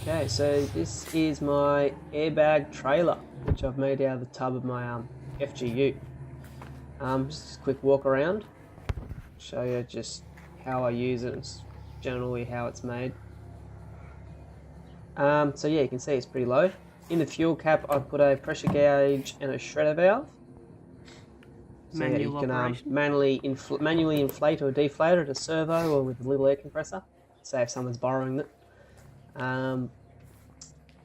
Okay, so this is my airbag trailer, which I've made out of the tub of my FGU. Just a quick walk around, show you just how I use it and generally how it's made. So yeah, you can see it's pretty low. In the fuel cap, I've put a pressure gauge and a shredder valve. So yeah, you can manually inflate or deflate it, a servo or with a little air compressor. Say if someone's borrowing it.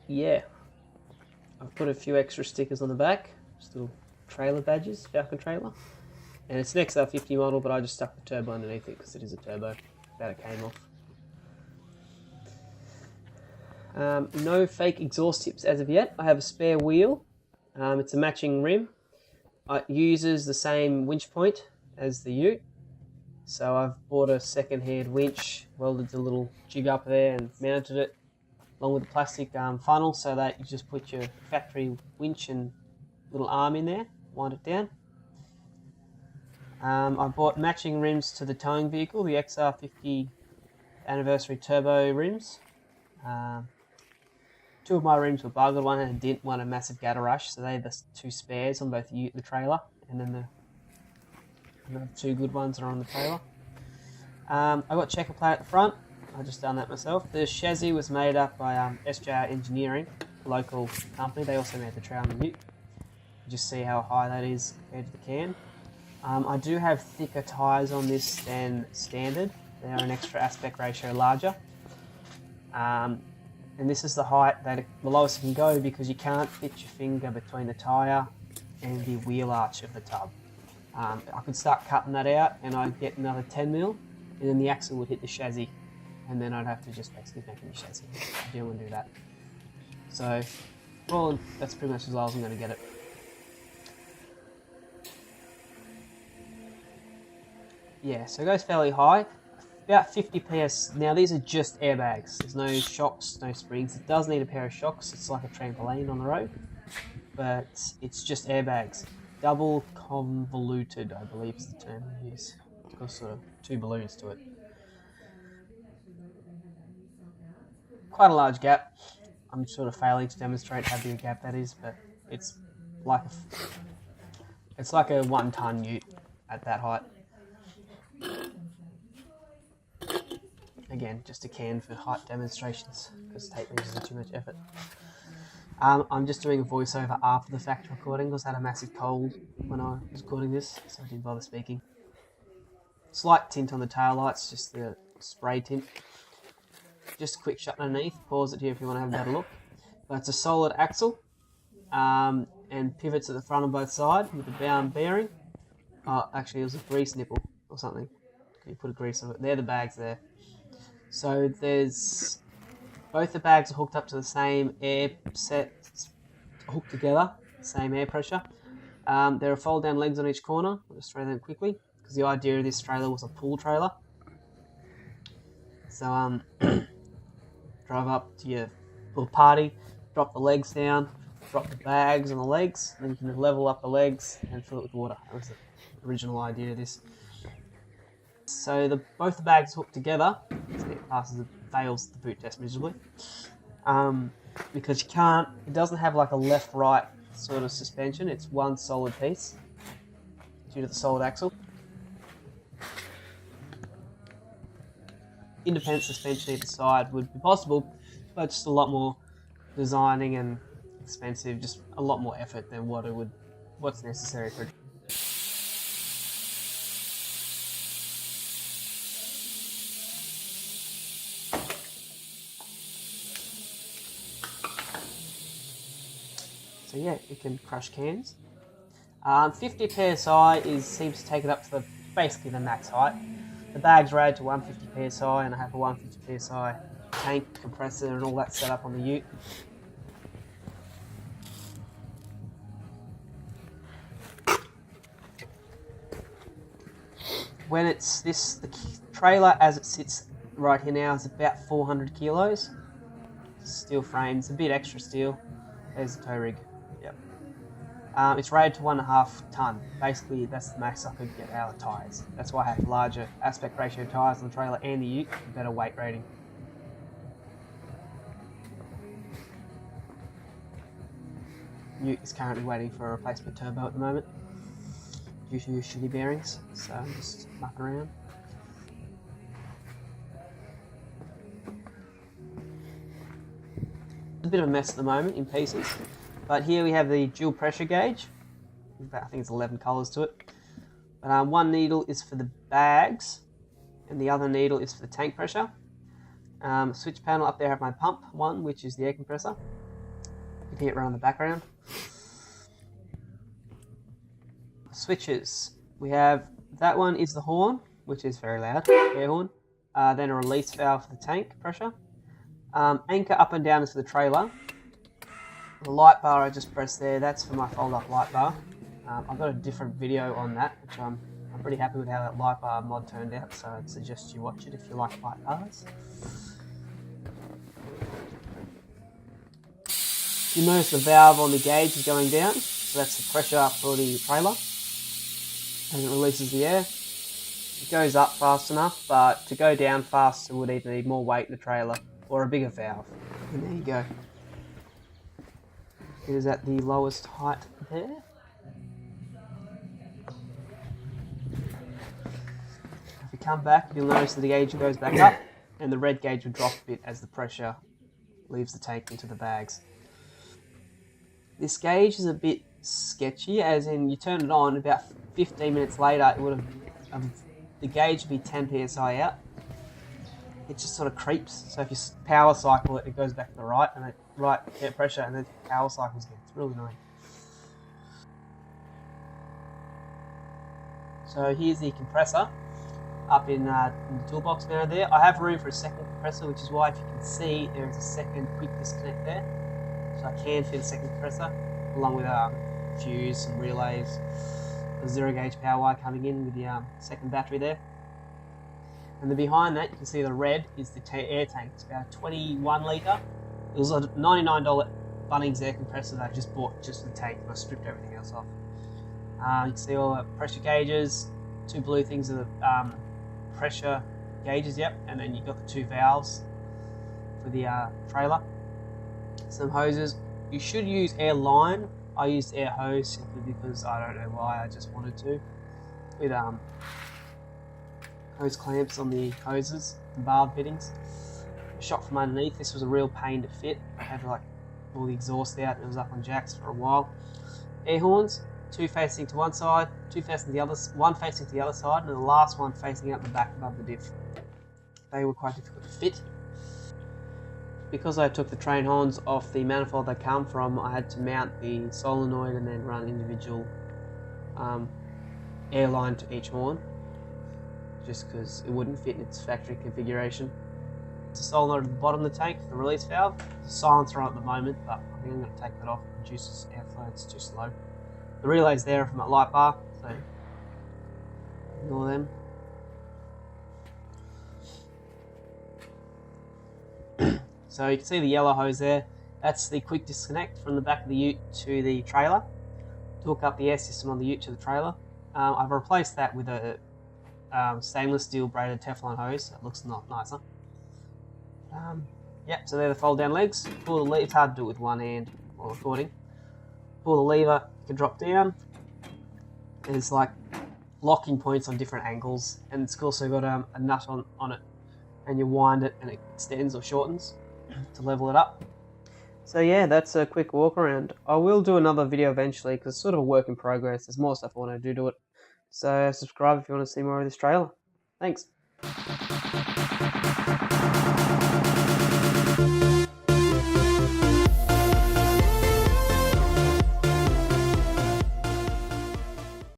Yeah, I've put a few extra stickers on the back, just little trailer badges, Falcon trailer. And it's an XR50 model, but I just stuck the turbo underneath it because it is a turbo that it came off. No fake exhaust tips as of yet. I have a spare wheel. It's a matching rim. It uses the same winch point as the ute. So I've bought a second-hand winch, welded the little jig up there and mounted it along with the plastic funnel so that you just put your factory winch and little arm in there, wind it down. I bought matching rims to the towing vehicle, the XR50 anniversary turbo rims. Two of my rims were buggered, one had a dent, one a massive gutter rush, so they're the two spares on both the ute and the trailer, and then the two good ones are on the trailer. I got checker plate at the front. I just done that myself. The chassis was made up by SJR Engineering, a local company. They also made the trailer and the ute. Just see how high that is compared to the can. I do have thicker tyres on this than standard. They are an extra aspect ratio larger. And this is the height that the lowest it can go because you can't fit your finger between the tyre and the wheel arch of the tub. I could start cutting that out and I'd get another 10mm, and then the axle would hit the chassis, and then I'd have to just basically make a new chassis. I don't want to do that. So, well, that's pretty much as low as I'm going to get it. Yeah, so it goes fairly high, about 50 PS. Now these are just airbags. There's no shocks, no springs. It does need a pair of shocks. It's like a trampoline on the road, but it's just airbags. Double convoluted, I believe is the term we use. It's got sort of two balloons to it. Quite a large gap. I'm sort of failing to demonstrate how big a gap that is, but it's like a 1 ton ute at that height. Again, just a can for height demonstrations because tape measures are too much effort. I'm just doing a voiceover after the fact recording because I had a massive cold when I was recording this, so I didn't bother speaking. Slight tint on the tail lights, just the spray tint. Just a quick shot underneath, pause it here if you want to have a better look. But it's a solid axle and pivots at the front on both sides with a bound bearing. Oh, actually it was a grease nipple or something. You put a grease on it. They're the bags there. So there's both the bags are hooked up to the same air set, hooked together, same air pressure. There are fold down legs on each corner. I'll just throw them quickly because the idea of this trailer was a pull trailer. So drive up to your little party, drop the legs down, drop the bags on the legs, then you can level up the legs and fill it with water. That was the original idea of this. So both the bags hooked together. It fails the boot test miserably because it doesn't have like a left-right sort of suspension. It's one solid piece due to the solid axle. Independent suspension either side would be possible, but just a lot more designing and expensive, just a lot more effort than what's necessary for. So yeah, it can crush cans. 50 PSI seems to take it up to basically the max height. The bag's rated to 150 PSI and I have a 150 PSI tank, compressor and all that set up on the ute. When the trailer as it sits right here now is about 400 kilos. Steel frame, it's a bit extra steel. There's the tow rig. Yep. It's rated to 1.5 ton. Basically, that's the max I could get out of the tyres. That's why I have larger aspect ratio tyres on the trailer and the ute, for better weight rating. Ute is currently waiting for a replacement turbo at the moment due to shitty bearings, so I'm just mucking around. A bit of a mess at the moment in pieces, but here we have the dual pressure gauge. I think it's 11 colours to it. But one needle is for the bags, and the other needle is for the tank pressure. Switch panel up there, I have my pump one, which is the air compressor. You can get around the background. Switches. We have that one is the horn, which is very loud, air horn. Then a release valve for the tank pressure. Anchor up and down is for the trailer. The light bar I just pressed there, that's for my fold-up light bar. I've got a different video on that, which I'm pretty happy with how that light bar mod turned out, so I'd suggest you watch it if you like light bars. You notice the valve on the gauge is going down, so that's the pressure for the trailer, and it releases the air. It goes up fast enough, but to go down faster would either need more weight in the trailer or a bigger valve. And there you go. It is at the lowest height there. If you come back, you'll notice that the gauge goes back up, and the red gauge will drop a bit as the pressure leaves the tank into the bags. This gauge is a bit sketchy, as in you turn it on, about 15 minutes later, it would have the gauge would be 10 psi out. It just sort of creeps. So if you power cycle it, it goes back to the right, and right air pressure, and then power cycles again. It's really annoying. So here's the compressor up in the toolbox now there. I have room for a second compressor, which is why, if you can see, there is a second quick disconnect there. So I can fit a second compressor, along with a fuse, some relays, a 0 gauge power wire coming in with the second battery there. And then behind that, you can see the red is the air tank. It's about a 21 litre. It was a $99 Bunnings air compressor that I just bought just for the tank, and I stripped everything else off. You can see all the pressure gauges, 2 blue things are the pressure gauges, yep, and then you've got the 2 valves for the trailer. Some hoses. You should use air line. I used air hose simply because I don't know why, I just wanted to. With hose clamps on the hoses and barb fittings. Shot from underneath. This was a real pain to fit. I had like all the exhaust out, and it was up on jacks for a while. Air horns, 2 facing to one side, 2 facing the other, 1 facing to the other side, and the last one facing out the back above the diff. They were quite difficult to fit. Because I took the train horns off the manifold they come from, I had to mount the solenoid and then run individual air line to each horn, just because it wouldn't fit in its factory configuration. It's a solenoid at the bottom of the tank for the release valve. It's a silencer on at the moment, but I think I'm going to take that off. It reduces airflow, it's too slow. The relay's there from that light bar, so ignore them. So you can see the yellow hose there. That's the quick disconnect from the back of the ute to the trailer to hook up the air system on the ute to the trailer. I've replaced that with a stainless steel braided Teflon hose. It looks a lot nicer. Yep, so they're the fold down legs. Pull the lever. It's hard to do it with one hand while recording. Pull the lever, you can drop down. There's like locking points on different angles, and it's also got a nut on it, and you wind it and it extends or shortens to level it up. So yeah, that's a quick walk around. I will do another video eventually because it's sort of a work in progress. There's more stuff I want to do to it. So subscribe if you want to see more of this trailer. Thanks.